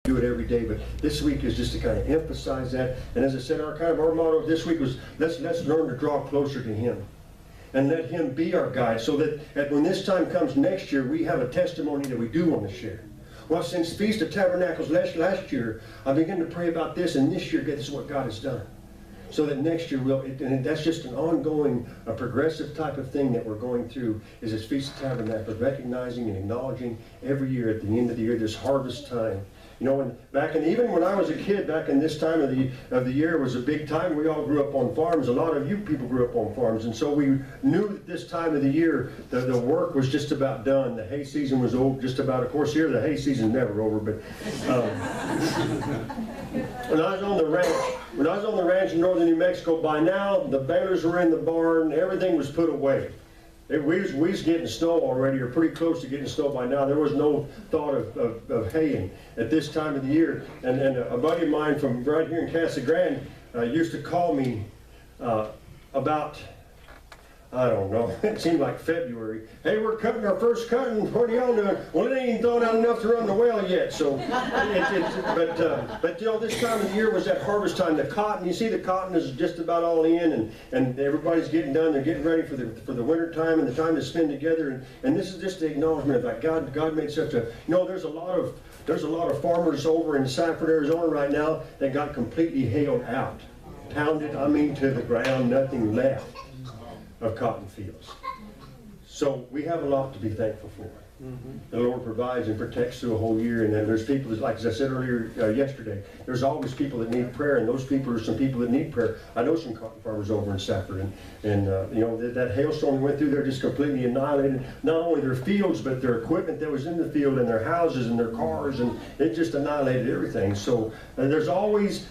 do it every day, but this week is just to kind of emphasize that. And as I said, our motto this week was let's learn to draw closer to Him and let Him be our guide, so that when this time comes next year, we have a testimony that we do want to share. Well, since Feast of Tabernacles last year, I began to pray about this, and this year, this is what God has done. So that next year, and that's just an ongoing, a progressive type of thing that we're going through, is this Feast of Tabernacles, recognizing and acknowledging every year at the end of the year, this harvest time. You know, even when I was a kid, back in this time of the year was a big time. We all grew up on farms. A lot of you people grew up on farms, and so we knew that this time of the year the work was just about done. The hay season was over, just about. Of course, here the hay season's never over. But when I was on the ranch in northern New Mexico, by now the balers were in the barn. Everything was put away. We was getting snow already, or pretty close to getting snow by now. There was no thought of haying at this time of the year. And a buddy of mine from right here in Casa Grande used to call me about, I don't know, it seemed like February. Hey, we're cutting our first cutting. What are y'all doing? Well, it ain't even thawed out enough to run the well yet. So, but you know, this time of the year was that harvest time. The cotton, you see, the cotton is just about all in, and everybody's getting done. They're getting ready for the winter time and the time to spend together. And this is just the acknowledgement of that God made such a. You know, there's a lot of farmers over in Safford, Arizona right now that got completely hailed out, pounded. I mean, to the ground, nothing left of cotton fields. So we have a lot to be thankful for. The Lord provides and protects through a whole year, and then there's people that, like as I said earlier yesterday, there's always people that need prayer, and those people are some people that need prayer. I know some cotton farmers over in Safford, and you know, that hailstorm went through there, just completely annihilated not only their fields, but their equipment that was in the field, and their houses and their cars, and it just annihilated everything. So there's always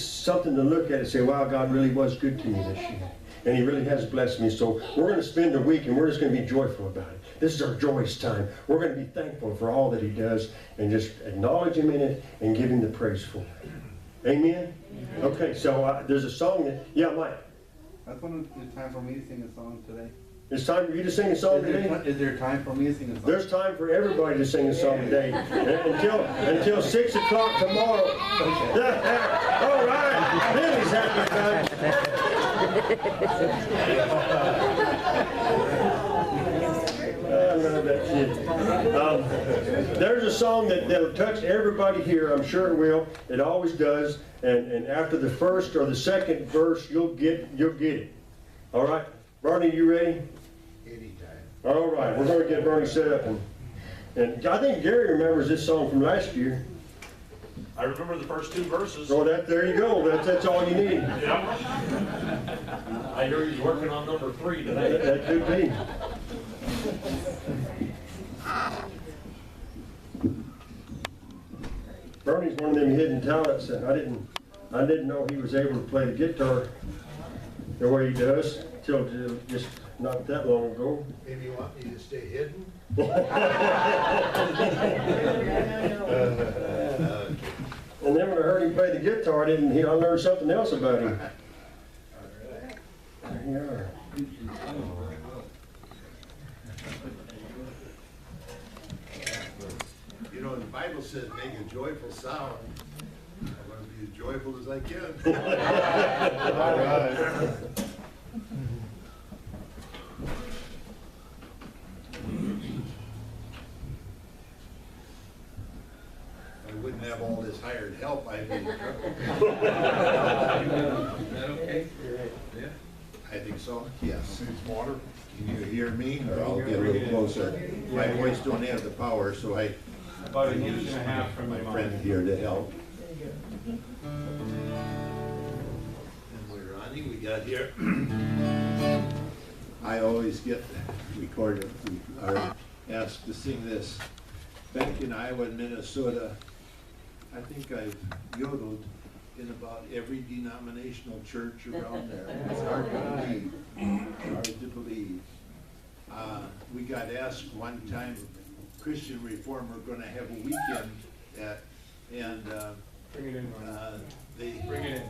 something to look at and say, wow, God really was good to me this year. And He really has blessed me. So we're going to spend the week, and we're just going to be joyful about it. This is our joyous time. We're going to be thankful for all that He does, and just acknowledge Him in it and give Him the praise for it. Amen? Okay, so there's a song that, yeah, Mike. That's when it's time for me to sing a song today. It's time for you to sing a song today? Is there time for me to sing a song? There's time for everybody to sing a song today. Until 6 o'clock tomorrow. All right. Billy's happy time. I love that kid. There's a song that'll touch everybody here. I'm sure it will. It always does. And after the first or the second verse, you'll get it. All right, Bernie, you ready? Anytime. All right, we're going to get Bernie set up, and I think Gary remembers this song from last year. I remember the first two verses. So there you go. That's all you need. Yep. I hear he's working on number 3 today. That could be. Bernie's one of them hidden talents, and I didn't know he was able to play the guitar the way he does till just not that long ago. Maybe you want me to stay hidden? And then when I heard him play the guitar, I learned something else about him. There you are. You know, the Bible says make a joyful sound. I want to be as joyful as I can. All right. I wouldn't have all this hired help, I'd be in trouble. Is that okay? Yeah. I think so, yes. It's water. Can you hear me, or I'll get a little closer? My voice don't have the power, so I About an inch and a half from my the friend here to help. And we're on, we got here. I always get recorded, or asked to sing this. Back in Iowa and Minnesota, I think I've yodeled in about every denominational church around there. It's hard to believe. Hard to believe. We got asked one time, Christian Reform, we're going to have a weekend at, and Bring it in, they Bring it in.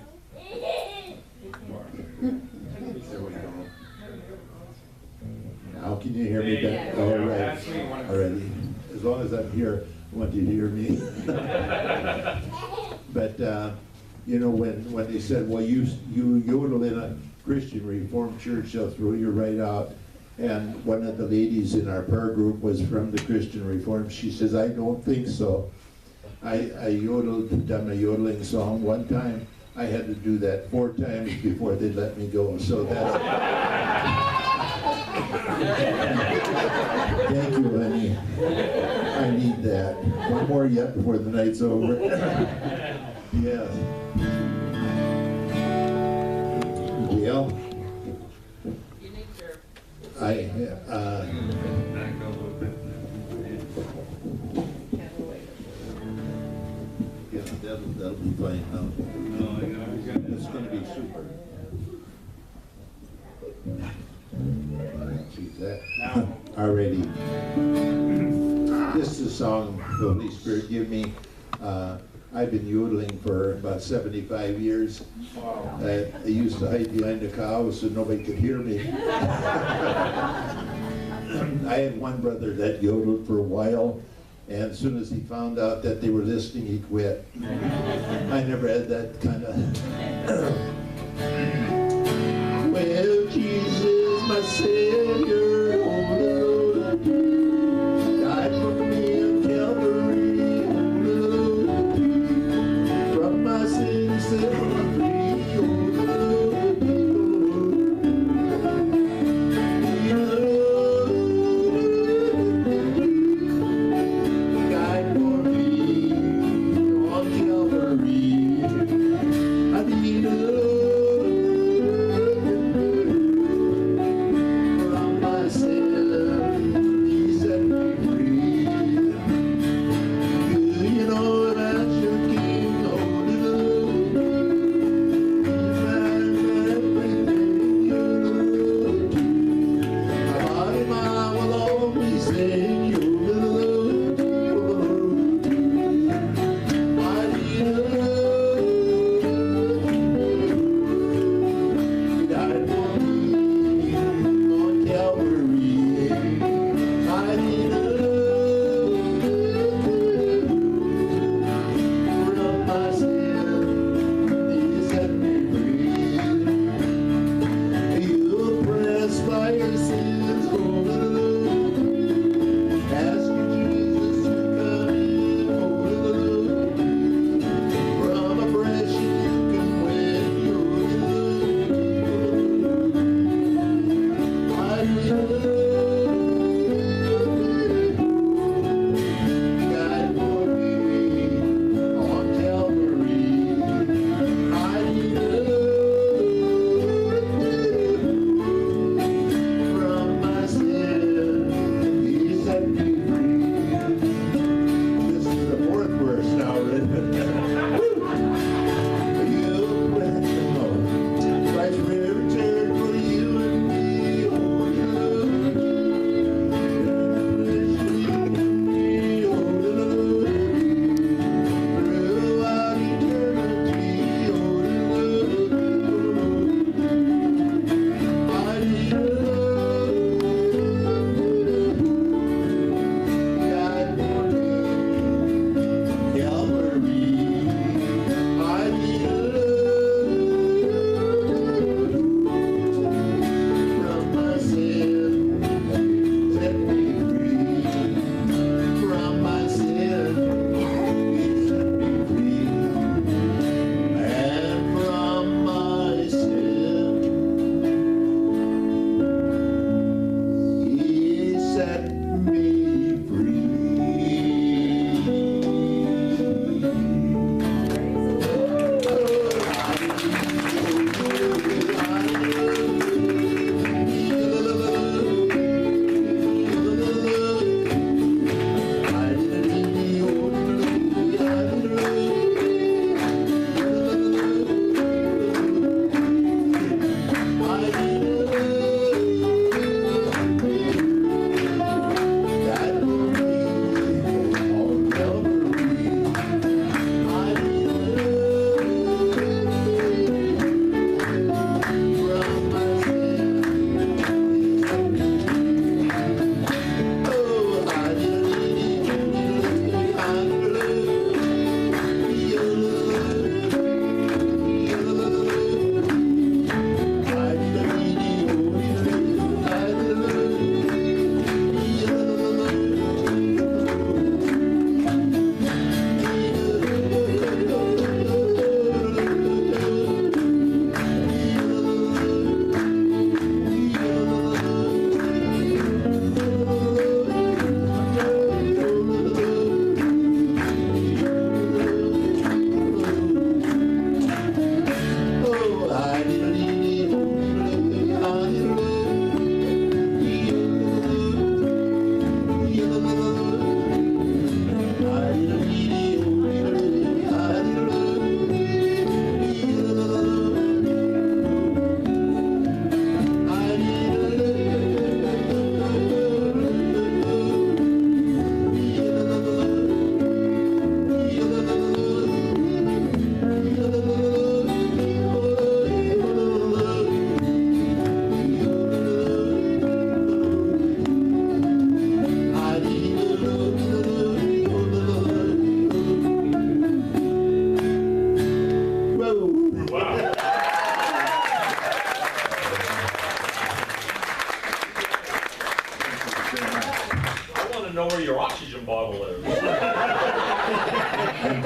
There we go. Now can you hear me Yeah, back? yeah. All right. Ask me when it's- Already. As long as I'm here. want you to hear me. But, you know, when they said, well, you yodel in a Christian Reformed church, they'll throw you right out. And one of the ladies in our prayer group was from the Christian Reformed. She says, I don't think so. I done a yodeling song one time. I had to do that 4 times before they let me go. So that's. Thank you, honey. I need that. One more yet before the night's over. Yes. Well, You need your, I, Back a little bit. yeah, that'll be fine now. No, you got It's gonna be super. See that? Now. Already. This is a song the Holy Spirit gave me. I've been yodeling for about 75 years. Wow. I used to hide behind a cow so nobody could hear me. I had one brother that yodeled for a while, and as soon as he found out that they were listening, he quit. I never had that kind of. Well, Jesus, my Savior, on the road, died for me on Calvary, on the road, from my sins set me free, on the road, died for me on Calvary. I need a from my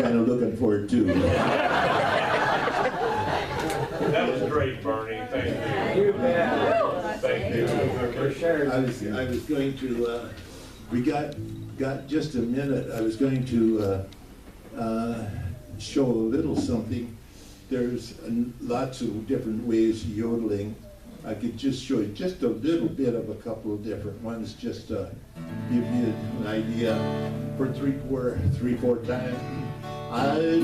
kinda looking for it too. That was great, Bernie, thank you. You bet. Thank you. For sure. I was going to, we got just a minute, I was going to show a little something. There's lots of different ways of yodeling. I could just show you just a little bit of a couple of different ones, just to give you an idea. For three, four times. I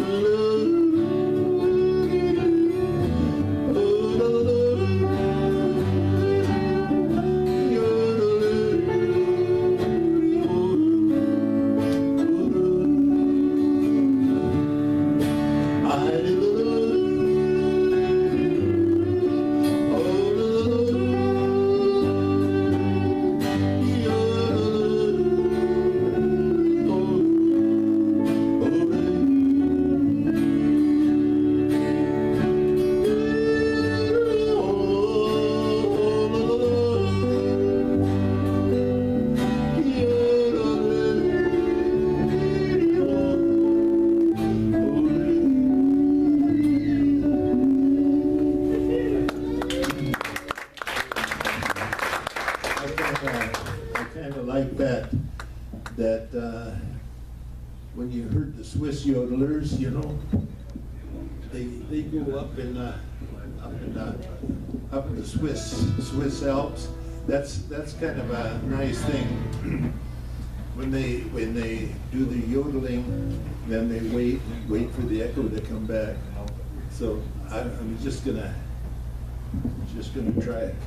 when you heard the Swiss yodelers, you know, they go up in the Swiss Alps. That's kind of a nice thing. When they do the yodeling, then they wait for the echo to come back. So I'm just gonna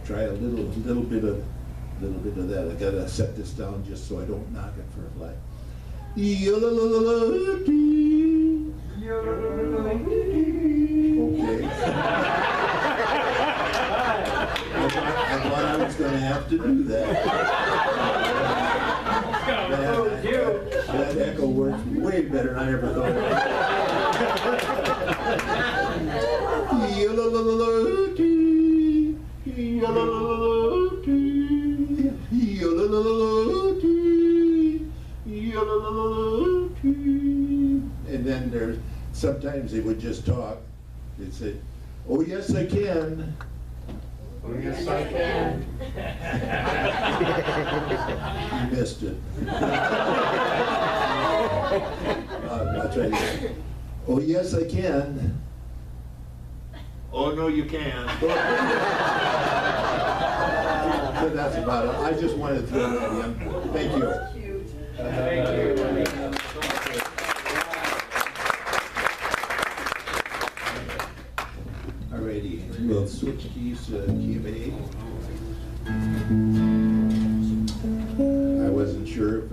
try a little bit of that. I gotta set this down just so I don't knock it for a fly. Okay. I thought I was gonna have to do that. That echo works way better than I ever thought And then there's, sometimes they would just talk. They'd say, "Oh yes, I can." Oh, yes, I can. You missed it. I'll try this. "Oh yes, I can." "Oh no, you can't." So that's about it. I just wanted to throw that in. Thank you. Thank you. Alrighty, we'll switch keys to key of A. I wasn't sure if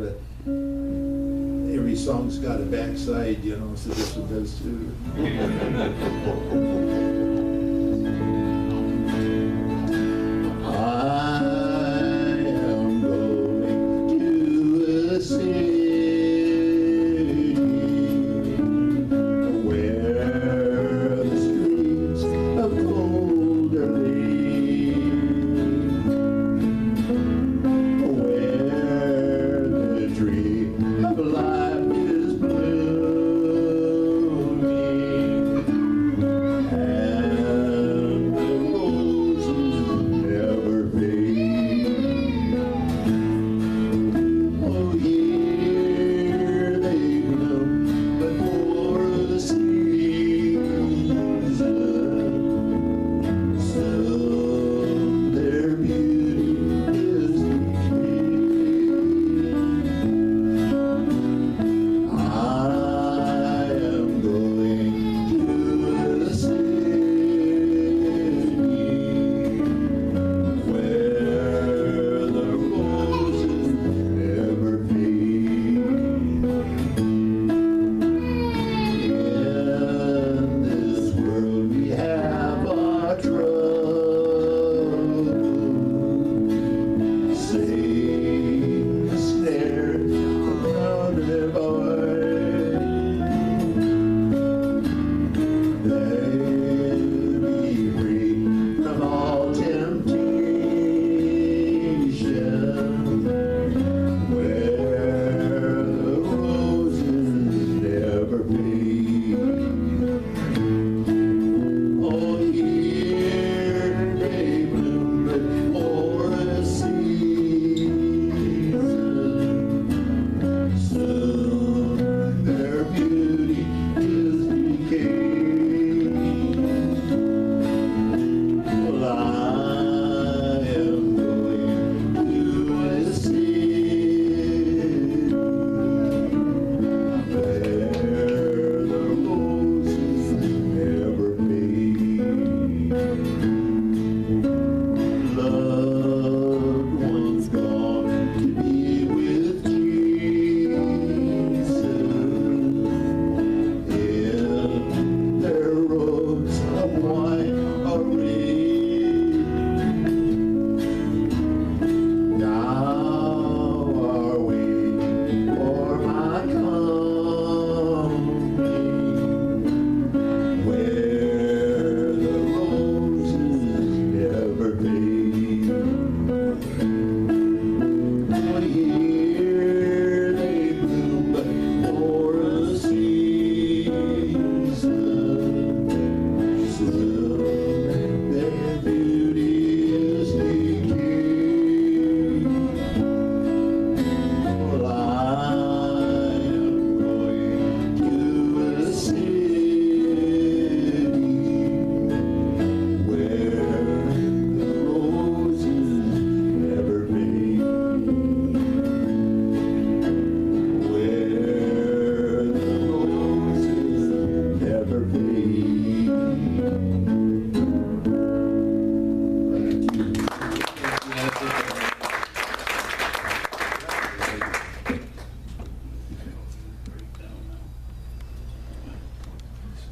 every song's got a backside, you know, so this one does too.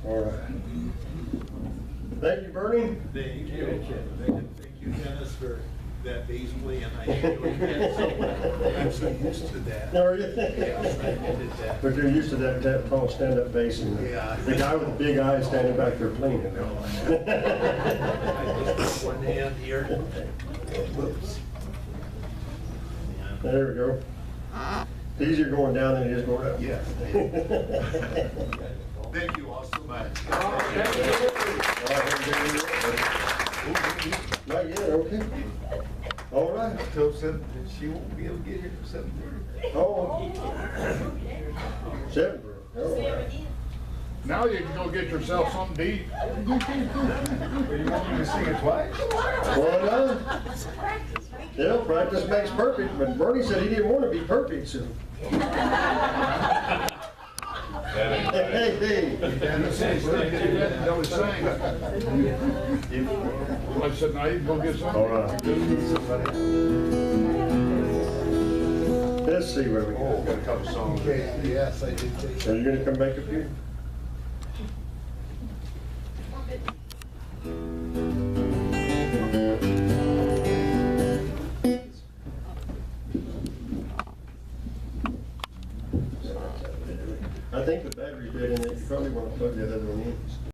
All right. Thank you, Bernie. Thank you. Thank you, Dennis, for that bass playing. I enjoyed that so much. I'm so used to that. How are you? Yes, I did that. But you're used to that tall stand-up bass and Yeah. the guy with the big eyes standing back there playing it. I just put one hand here. Whoops. There we go. It's easier going down than it is going up. Yes. Thank you all so much. Not yet, okay. All right. Till 7, she won't be able to get here till 7:30. Oh. 7. All right. Now you can go get yourself something to eat. You want me to sing it twice? Well done. Yeah, practice makes perfect, but Bernie said he didn't want to be perfect, so. Hey, hey. Don't sing. I said, now you can go get something. All right. Let's see where we go. Got a couple songs. Okay, yes, I did take. Are you gonna come back up here? I think the battery's dead in it. You probably want to plug that other one in.